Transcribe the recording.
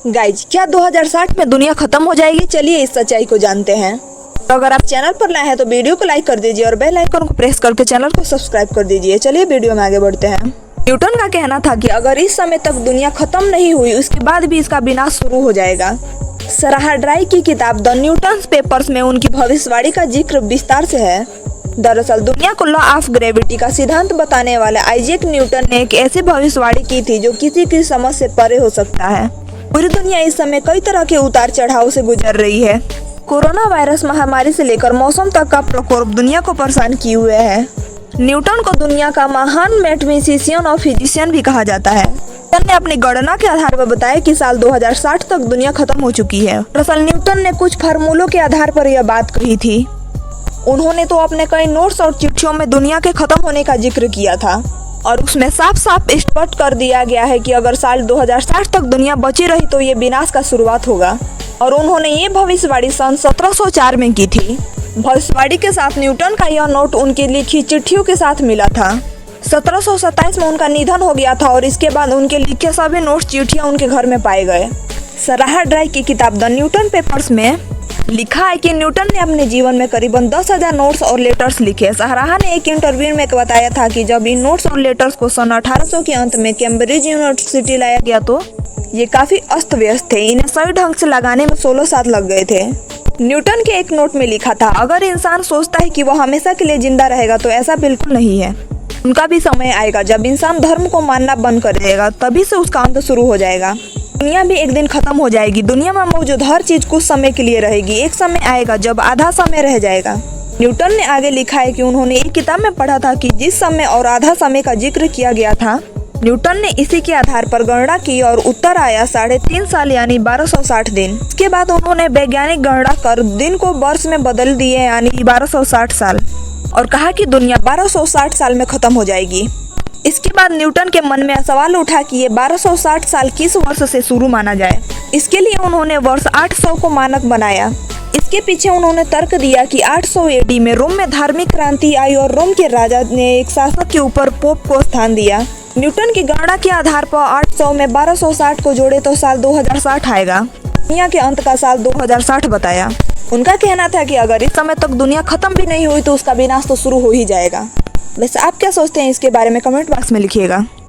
Guys, क्या 2060 में दुनिया खत्म हो जाएगी? चलिए इस सच्चाई को जानते हैं। तो अगर आप चैनल पर नए हैं तो वीडियो को लाइक कर दीजिए और बेल आइकन को प्रेस करके चैनल को सब्सक्राइब कर दीजिए। चलिए वीडियो में आगे बढ़ते हैं। न्यूटन का कहना था कि अगर इस समय तक दुनिया खत्म नहीं हुई उसके बाद भी इसका विनाश शुरू हो जाएगा। सराह ड्राई की किताब द न्यूटन्स पेपर्स में उनकी भविष्यवाणी का जिक्र विस्तार से है। दरअसल दुनिया को लॉ ऑफ ग्रेविटी का सिद्धांत बताने वाले आइजैक न्यूटन ने एक ऐसी भविष्यवाणी की थी जो किसी की समझ से परे हो सकता है। पूरी दुनिया इस समय कई तरह के उतार चढ़ाव से गुजर रही है। कोरोना वायरस महामारी से लेकर मौसम तक का प्रकोप दुनिया को परेशान किए हुए है। न्यूटन को दुनिया का महान मैथमेटिशियन और फिजिशियन भी कहा जाता है। न्यूटन ने अपनी गणना के आधार पर बताया कि साल 2060 तक दुनिया खत्म हो चुकी है। दरअसल न्यूटन ने कुछ फार्मूलों के आधार पर यह बात कही थी। उन्होंने तो अपने कई नोट्स और चिट्ठियों में दुनिया के खत्म होने का जिक्र किया था और उसमें साफ साफ स्पष्ट कर दिया गया है कि अगर साल 2060 तक दुनिया बची रही तो ये विनाश का शुरुआत होगा। और उन्होंने ये भविष्यवाणी सन 1704 में की थी। भविष्यवाणी के साथ न्यूटन का यह नोट उनकी लिखी चिट्ठियों के साथ मिला था। 1727 में उनका निधन हो गया था और इसके बाद उनके लिखे सभी नोट्स चिट्ठियाँ उनके घर में पाए गए। सराह ड्राई की किताब द न्यूटन पेपर्स में लिखा है कि न्यूटन ने अपने जीवन में करीबन 10,000 नोट्स और लेटर्स लिखे। सराह ने एक इंटरव्यू में बताया था कि जब इन नोट्स और लेटर्स को सन 1800 के अंत में कैम्ब्रिज यूनिवर्सिटी लाया गया तो ये काफी अस्त व्यस्त थे। इन्हें सही ढंग से लगाने में 16 साल लग गए थे। न्यूटन के एक नोट में लिखा था, अगर इंसान सोचता है कि वह हमेशा के लिए जिंदा रहेगा तो ऐसा बिल्कुल नहीं है। उनका भी समय आएगा जब इंसान धर्म को मानना बंद कर देगा, तभी से उसका अंत शुरू हो जाएगा। दुनिया भी एक दिन खत्म हो जाएगी। दुनिया में मौजूद हर चीज कुछ समय के लिए रहेगी। एक समय आएगा जब आधा समय रह जाएगा। न्यूटन ने आगे लिखा है कि उन्होंने एक किताब में पढ़ा था कि जिस समय और आधा समय का जिक्र किया गया था, न्यूटन ने इसी के आधार पर गणना की और उत्तर आया 3.5 साल यानी 1260 दिन। इसके बाद उन्होंने वैज्ञानिक गणना कर दिन को वर्ष में बदल दिए यानी 1260 साल और कहा कि दुनिया 1260 साल में खत्म हो जाएगी। इसके बाद न्यूटन के मन में सवाल उठा कि ये 1260 साल किस वर्ष से शुरू माना जाए। इसके लिए उन्होंने वर्ष 800 को मानक बनाया। इसके पीछे उन्होंने तर्क दिया कि 800 एडी में रोम में धार्मिक क्रांति आई और रोम के राजा ने एक शासक के ऊपर पोप को स्थान दिया। न्यूटन की गणना के आधार पर 800 में 1260 को जोड़े तो साल 2060 आएगा। दुनिया के अंत का साल 2060 बताया। उनका कहना था कि अगर इस समय तक दुनिया खत्म भी नहीं हुई तो उसका विनाश तो शुरू हो ही जाएगा। वैसे आप क्या सोचते हैं इसके बारे में कमेंट बॉक्स में लिखिएगा।